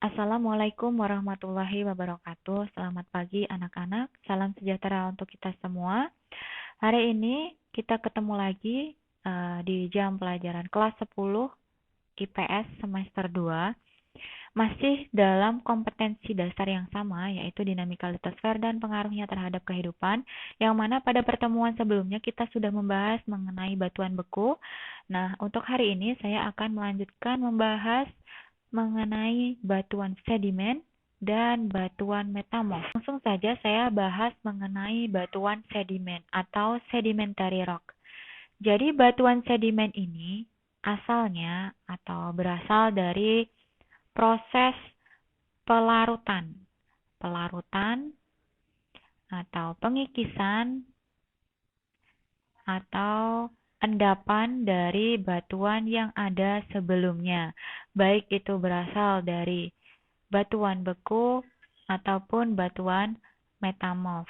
Assalamualaikum warahmatullahi wabarakatuh. Selamat pagi anak-anak. Salam sejahtera untuk kita semua. Hari ini kita ketemu lagi di jam pelajaran kelas 10 IPS semester 2. Masih dalam kompetensi dasar yang sama, yaitu dinamika litosfer dan pengaruhnya terhadap kehidupan, yang mana pada pertemuan sebelumnya kita sudah membahas mengenai batuan beku. Nah, untuk hari ini saya akan melanjutkan membahas mengenai batuan sedimen dan batuan metamorf. Langsung saja saya bahas mengenai batuan sedimen atau sedimentary rock. Jadi batuan sedimen ini asalnya atau berasal dari proses pelarutan atau pengikisan atau endapan dari batuan yang ada sebelumnya, baik itu berasal dari batuan beku ataupun batuan metamorf.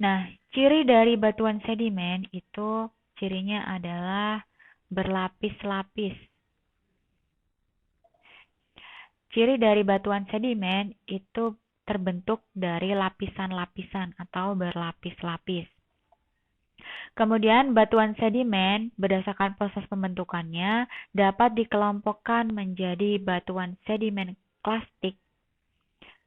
Nah, ciri dari batuan sedimen itu cirinya adalah berlapis-lapis. Ciri dari batuan sedimen itu terbentuk dari lapisan-lapisan atau berlapis-lapis. Kemudian batuan sedimen berdasarkan proses pembentukannya dapat dikelompokkan menjadi batuan sedimen klastik,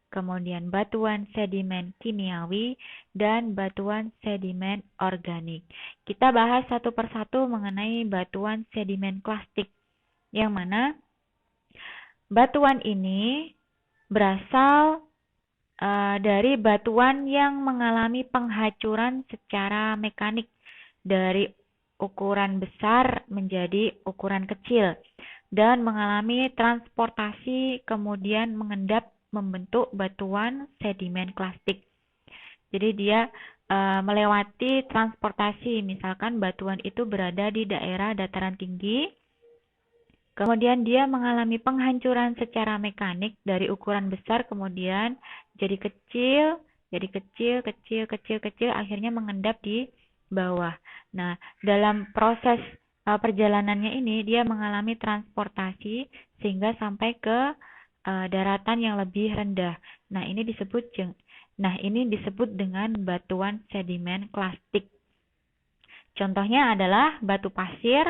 kemudian batuan sedimen kimiawi, dan batuan sedimen organik. Kita bahas satu persatu mengenai batuan sedimen klastik, yang mana batuan ini berasal dari batuan yang mengalami penghacuran secara mekanik dari ukuran besar menjadi ukuran kecil dan mengalami transportasi kemudian mengendap membentuk batuan sedimen klastik. Jadi dia melewati transportasi, misalkan batuan itu berada di daerah dataran tinggi, kemudian dia mengalami penghancuran secara mekanik dari ukuran besar kemudian jadi kecil, akhirnya mengendap di bawah. Nah, dalam proses perjalanannya ini dia mengalami transportasi sehingga sampai ke daratan yang lebih rendah. Nah, ini disebut dengan batuan sedimen klastik. Contohnya adalah batu pasir,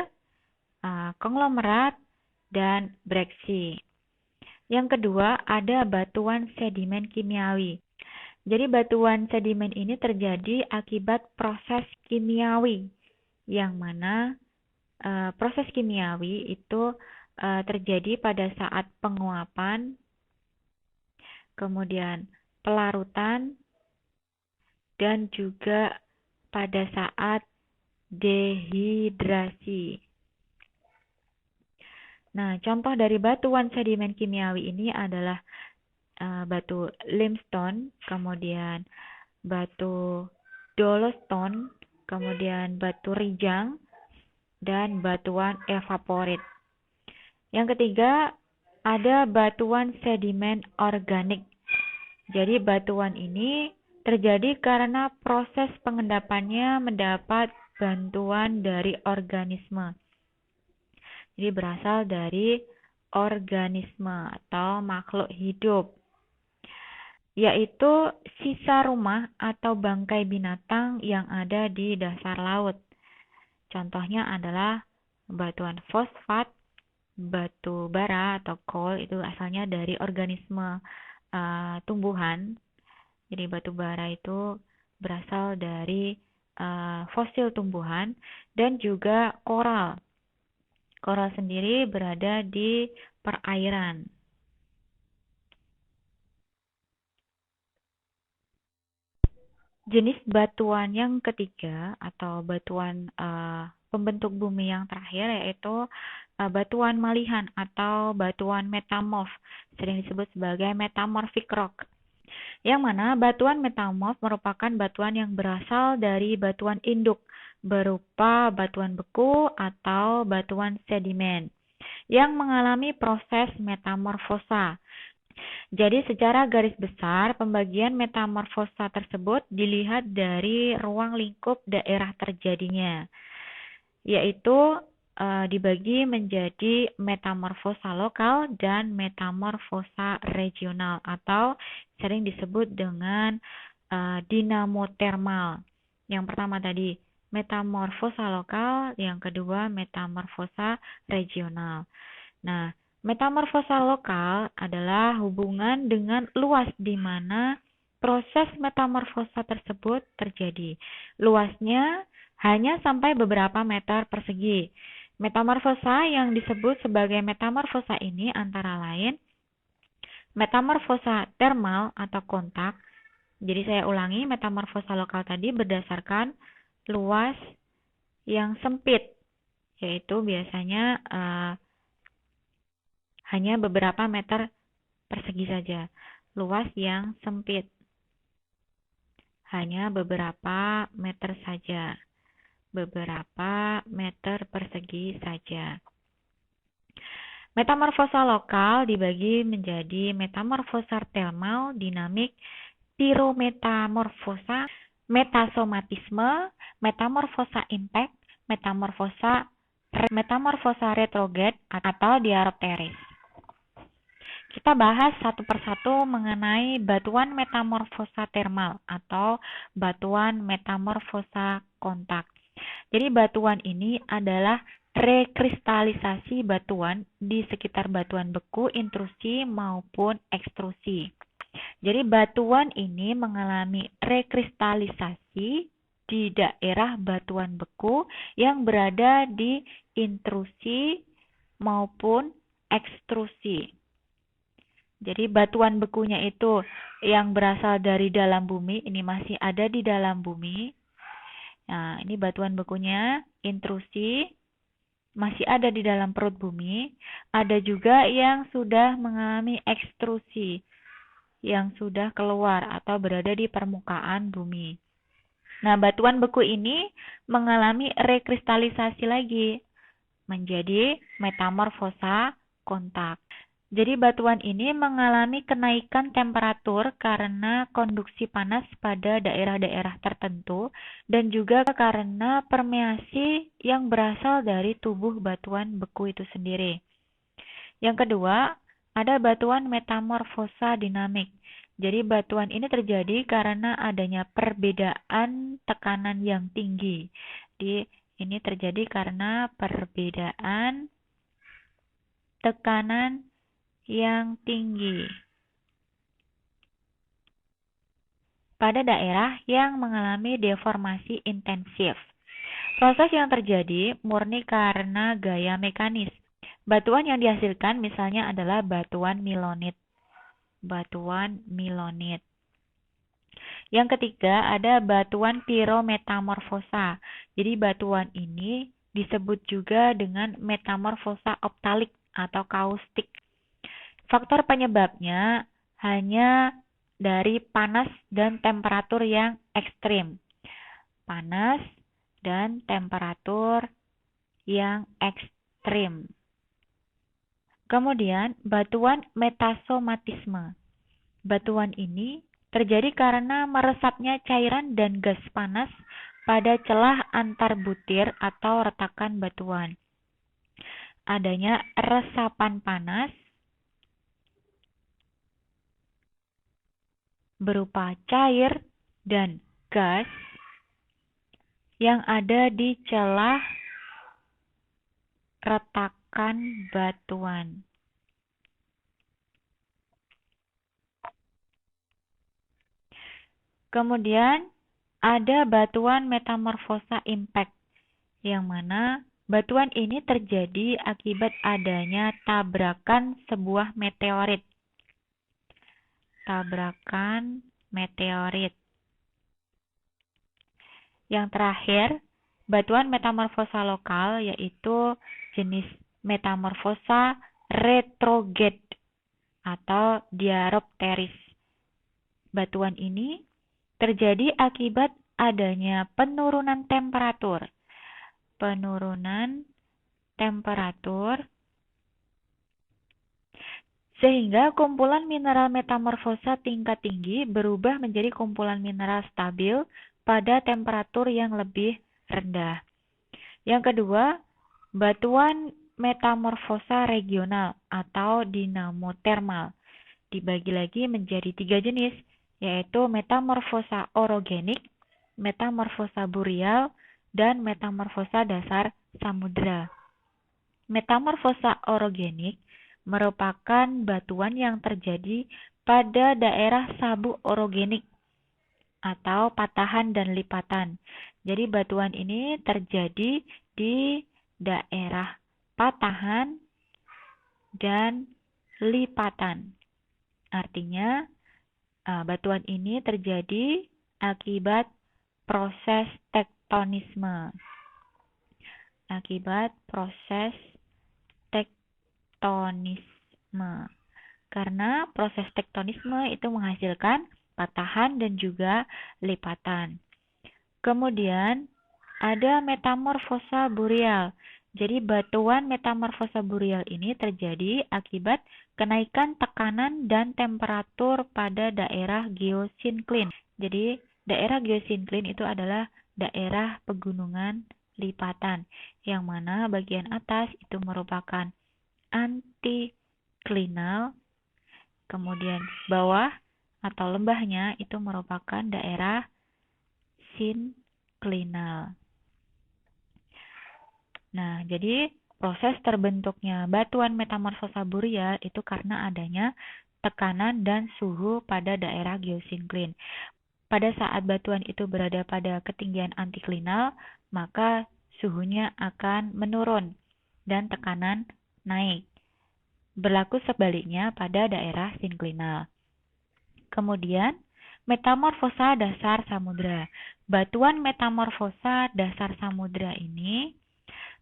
konglomerat, dan breksi. Yang kedua, ada batuan sedimen kimiawi. Jadi batuan sedimen ini terjadi akibat proses kimiawi, yang mana proses kimiawi itu terjadi pada saat penguapan, kemudian pelarutan, dan juga pada saat dehidrasi. Nah, contoh dari batuan sedimen kimiawi ini adalah batu limestone, kemudian batu dolostone, kemudian batu rijang, dan batuan evaporit. Yang ketiga, ada batuan sedimen organik. Jadi batuan ini terjadi karena proses pengendapannya mendapat bantuan dari organisme. Jadi berasal dari organisme atau makhluk hidup, yaitu sisa rumah atau bangkai binatang yang ada di dasar laut. Contohnya adalah batuan fosfat, batu bara atau coal, itu asalnya dari organisme tumbuhan. Jadi batu bara itu berasal dari fosil tumbuhan, dan juga koral. Koral sendiri berada di perairan. Jenis batuan yang ketiga atau batuan pembentuk bumi yang terakhir yaitu batuan malihan atau batuan metamorf, sering disebut sebagai metamorphic rock. Yang mana batuan metamorf merupakan batuan yang berasal dari batuan induk berupa batuan beku atau batuan sedimen yang mengalami proses metamorfosa. Jadi secara garis besar pembagian metamorfosa tersebut dilihat dari ruang lingkup daerah terjadinya, yaitu dibagi menjadi metamorfosa lokal dan metamorfosa regional atau sering disebut dengan dinamotermal. Yang pertama tadi metamorfosa lokal, yang kedua metamorfosa regional. Nah, metamorfosa lokal adalah hubungan dengan luas di mana proses metamorfosa tersebut terjadi. Luasnya hanya sampai beberapa meter persegi. Metamorfosa yang disebut sebagai metamorfosa ini antara lain metamorfosa termal atau kontak. Jadi saya ulangi, metamorfosa lokal tadi berdasarkan luas yang sempit, yaitu biasanya hanya beberapa meter persegi saja. Luas yang sempit hanya beberapa meter saja. Beberapa meter persegi saja. Metamorfosa lokal dibagi menjadi metamorfosa termal, dinamik, pirometamorfosa, metasomatisme, metamorfosa impact, metamorfosa retrograde atau diaropteris. Kita bahas satu persatu mengenai batuan metamorfosa termal atau batuan metamorfosa kontak. Jadi batuan ini adalah rekristalisasi batuan di sekitar batuan beku, intrusi maupun ekstrusi. Jadi batuan ini mengalami rekristalisasi di daerah batuan beku yang berada di intrusi maupun ekstrusi. Jadi batuan bekunya itu yang berasal dari dalam bumi, ini masih ada di dalam bumi. Nah, ini batuan bekunya, intrusi, masih ada di dalam perut bumi. Ada juga yang sudah mengalami ekstrusi, yang sudah keluar atau berada di permukaan bumi. Nah, batuan beku ini mengalami rekristalisasi lagi menjadi metamorfosa kontak. Jadi batuan ini mengalami kenaikan temperatur karena konduksi panas pada daerah-daerah tertentu dan juga karena permeasi yang berasal dari tubuh batuan beku itu sendiri. Yang kedua, ada batuan metamorfosa dinamik. Jadi batuan ini terjadi karena adanya perbedaan tekanan yang tinggi. Jadi ini terjadi karena perbedaan tekanan yang tinggi pada daerah yang mengalami deformasi intensif. Proses yang terjadi murni karena gaya mekanis. Batuan yang dihasilkan misalnya adalah batuan milonit. Batuan milonit. Yang ketiga ada batuan pirometamorfosa. Jadi batuan ini disebut juga dengan metamorfosa optalik atau kaustik. Faktor penyebabnya hanya dari panas dan temperatur yang ekstrim. Panas dan temperatur yang ekstrim. Kemudian, batuan metasomatisme. Batuan ini terjadi karena meresapnya cairan dan gas panas pada celah antar butir atau retakan batuan. Adanya resapan panas berupa cair dan gas yang ada di celah retakan batuan. Kemudian ada batuan metamorfosa impact, yang mana batuan ini terjadi akibat adanya tabrakan sebuah meteorit. Tabrakan meteorit. Yang terakhir, batuan metamorfosa lokal yaitu jenis metamorfosa retrograde atau diaropteris. Batuan ini terjadi akibat adanya penurunan temperatur. Penurunan temperatur sehingga kumpulan mineral metamorfosa tingkat tinggi berubah menjadi kumpulan mineral stabil pada temperatur yang lebih rendah. Yang kedua, Batuan metamorfosa regional atau dinamotermal dibagi lagi menjadi 3 jenis, yaitu metamorfosa orogenik, metamorfosa burial, dan metamorfosa dasar samudra. Metamorfosa orogenik merupakan batuan yang terjadi pada daerah sabuk orogenik atau patahan dan lipatan. Jadi batuan ini terjadi di daerah patahan dan lipatan. Artinya batuan ini terjadi akibat proses tektonisme. Akibat proses tektonisme. Karena proses tektonisme itu menghasilkan patahan dan juga lipatan. Kemudian ada metamorfosa burial. Jadi batuan metamorfosa burial ini terjadi akibat kenaikan tekanan dan temperatur pada daerah geosinkline. Jadi daerah geosinkline itu adalah daerah pegunungan lipatan, yang mana bagian atas itu merupakan antiklinal, kemudian bawah atau lembahnya itu merupakan daerah sinklinal. Nah, jadi proses terbentuknya batuan metamorfosa burial itu karena adanya tekanan dan suhu pada daerah geosinkline. Pada saat batuan itu berada pada ketinggian antiklinal, maka suhunya akan menurun dan tekanan naik. Berlaku sebaliknya pada daerah sinklinal. Kemudian, metamorfosa dasar samudra. Batuan metamorfosa dasar samudra ini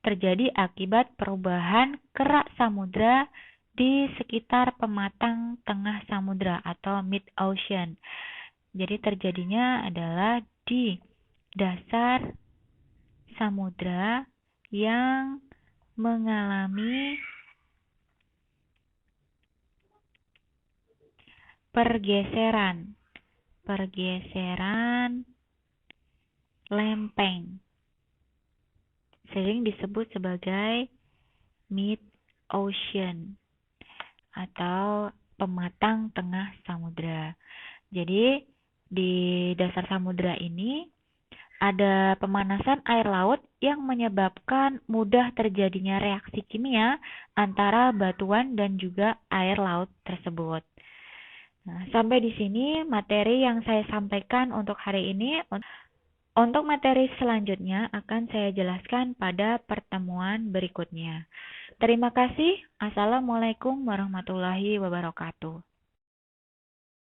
terjadi akibat perubahan kerak samudra di sekitar pematang tengah samudra atau mid-ocean. Jadi terjadinya adalah di dasar samudra yang mengalami pergeseran lempeng, sering disebut sebagai mid-ocean atau pematang tengah samudra. Jadi di dasar samudra ini ada pemanasan air laut yang menyebabkan mudah terjadinya reaksi kimia antara batuan dan juga air laut tersebut. Nah, sampai di sini materi yang saya sampaikan untuk hari ini. Untuk materi selanjutnya akan saya jelaskan pada pertemuan berikutnya. Terima kasih. Assalamualaikum warahmatullahi wabarakatuh.